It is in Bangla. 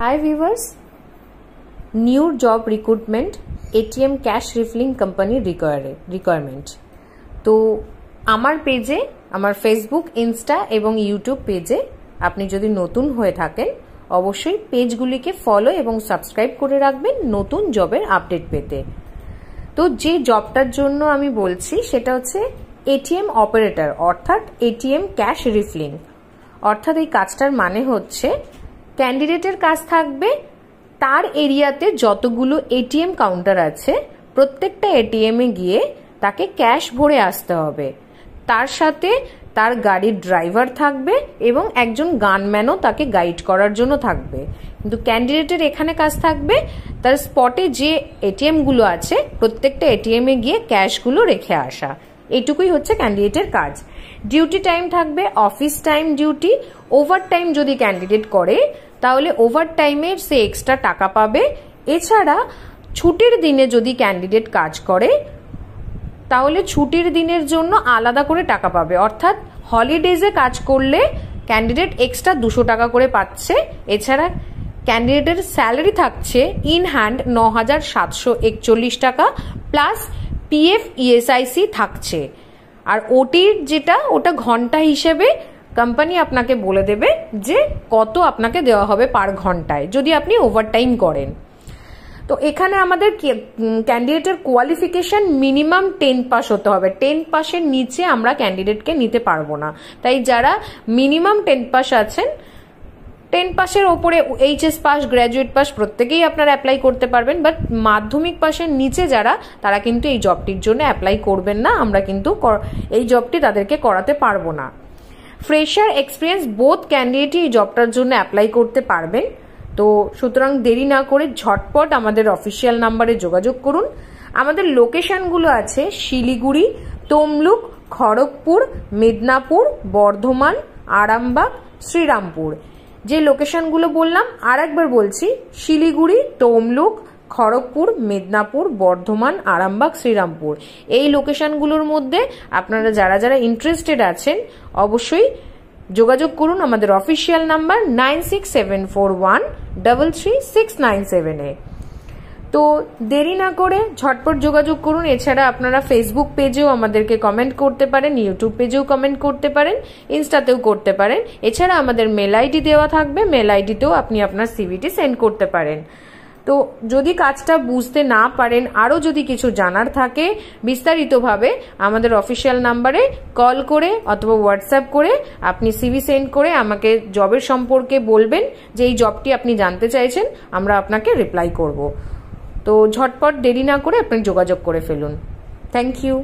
Hi viewers, new job recruitment ATM cash refilling company requirement. তো আমার পেজে, আমার ফেসবুক, ইনস্টা এবং ইউটিউব পেজে আপনি যদি নতুন হয়ে থাকেন অবশ্যই পেজগুলিকে ফলো এবং সাবস্ক্রাইব করে রাখবেন নতুন জবের আপডেট পেতে। তো যে জবটার জন্য আমি বলছি সেটা হচ্ছে এটিএম অপারেটর অর্থাৎ এটিএম ক্যাশ রিফিলিং। অর্থাৎ এই কাজটার মানে হচ্ছে ক্যান্ডিডেটের কাজ থাকবে তার এরিয়াতে যতগুলো এটিএম কাউন্টার আছে প্রত্যেকটা এটিএমে গিয়ে তাকে ক্যাশ ভরে আসতে হবে। তার সাথে তার গাড়ির ড্রাইভার থাকবে এবং একজন গানম্যানও তাকে গাইড করার জন্য থাকবে। কিন্তু ক্যান্ডিডেটের এখানে কাজ থাকবে তার স্পটে যে এটিএম গুলো আছে প্রত্যেকটা এটিএমে গিয়ে ক্যাশগুলো রেখে আসা। এইটুকুই হচ্ছে ক্যান্ডিডেটের কাজ। ডিউটি টাইম থাকবে office time duty. Over time যদি ক্যান্ডিডেট করে তাহলে ওভার টাইমের সে এক্সট্রা টাকা পাবে। এছাড়া ছুটির দিনে যদি ক্যান্ডিডেট কাজ করে তাহলে ছুটির দিনের জন্য আলাদা করে টাকা পাবে। অর্থাৎ হলিডেজে কাজ করলে ক্যান্ডিডেট এক্সট্রা 200 টাকা করে পাচ্ছে। এছাড়া ক্যান্ডিডেটের স্যালারি থাকছে ইন হ্যান্ড 9,741 টাকা প্লাস পিএফ ইএসআইসি থাকছে। আর ওটির যেটা ওটা ঘন্টা হিসেবে কোম্পানি আপনাকে বলে দেবে যে কত আপনাকে দেওয়া হবে পার ঘন্টায় যদি আপনি ওভারটাইম করেন। তো এখানে আমাদের ক্যান্ডিডেটের কোয়ালিফিকেশন মিনিমাম 10 পাস হতে হবে। 10 পাসের নিচে আমরা ক্যান্ডিডেটকে নিতে পারবো না। তাই যারা মিনিমাম 10 পাস আছেন, 10 পাসের ওপরে এইচএস পাস, গ্র্যাজুয়েট পাস প্রত্যেকেই আপনারা অ্যাপ্লাই করতে পারবেন। বাট মাধ্যমিক পাসের নিচে যারা তারা কিন্তু এই জবটির জন্য অ্যাপ্লাই করবেন না। আমরা কিন্তু এই জবটি তাদেরকে করাতে পারবো না। ফ্রেশার এক্সপিরিয়েন্স বোথ ক্যান্ডিডেটই এই জবটার জন্য অ্যাপ্লাই করতে পারবেন। তো সুতরাং দেরি না করে ঝটপট আমাদের অফিসিয়াল নাম্বারে যোগাযোগ করুন। আমাদের লোকেশনগুলো আছে শিলিগুড়ি, তমলুক, খড়গপুর, মেদিনীপুর, বর্ধমান, আরামবাগ, শ্রীরামপুর। যে লোকেশনগুলো বললাম আর একবার বলছি, শিলিগুড়ি, তমলুক, খড়গপুর, মেদিনীপুর, বর্ধমান, আরামবাগ, শ্রীরামপুর। এই লোকেশনগুলোর মধ্যে আপনারা যারা যারা ইন্টারেস্টেড আছেন অবশ্যই যোগাযোগ করুন আমাদের অফিসিয়াল নাম্বার 9674133697 তো দেরি না করে ঝটপট যোগাযোগ করুন। এছাড়া আপনারা ফেসবুক পেজেও আমাদেরকে কমেন্ট করতে পারেন, ইউটিউব পেজেও কমেন্ট করতে পারেন, ইনস্টাতেও করতে পারেন। এছাড়া আমাদের মেল আইডি দেওয়া থাকবে, মেল আইডিতেও আপনি আপনার সিভিটি সেন্ড করতে পারেন। তো যদি কাজটা বুঝতে না পারেন, আরও যদি কিছু জানার থাকে বিস্তারিতভাবে আমাদের অফিসিয়াল নাম্বারে কল করে অথবা হোয়াটসঅ্যাপ করে আপনি সিভি সেন্ড করে আমাকে জবের সম্পর্কে বলবেন যে এই জবটি আপনি জানতে চাইছেন, আমরা আপনাকে রিপ্লাই করব। তো ঝটপট দেরি না করে আপনি যোগাযোগ করে ফেলুন। Thank you.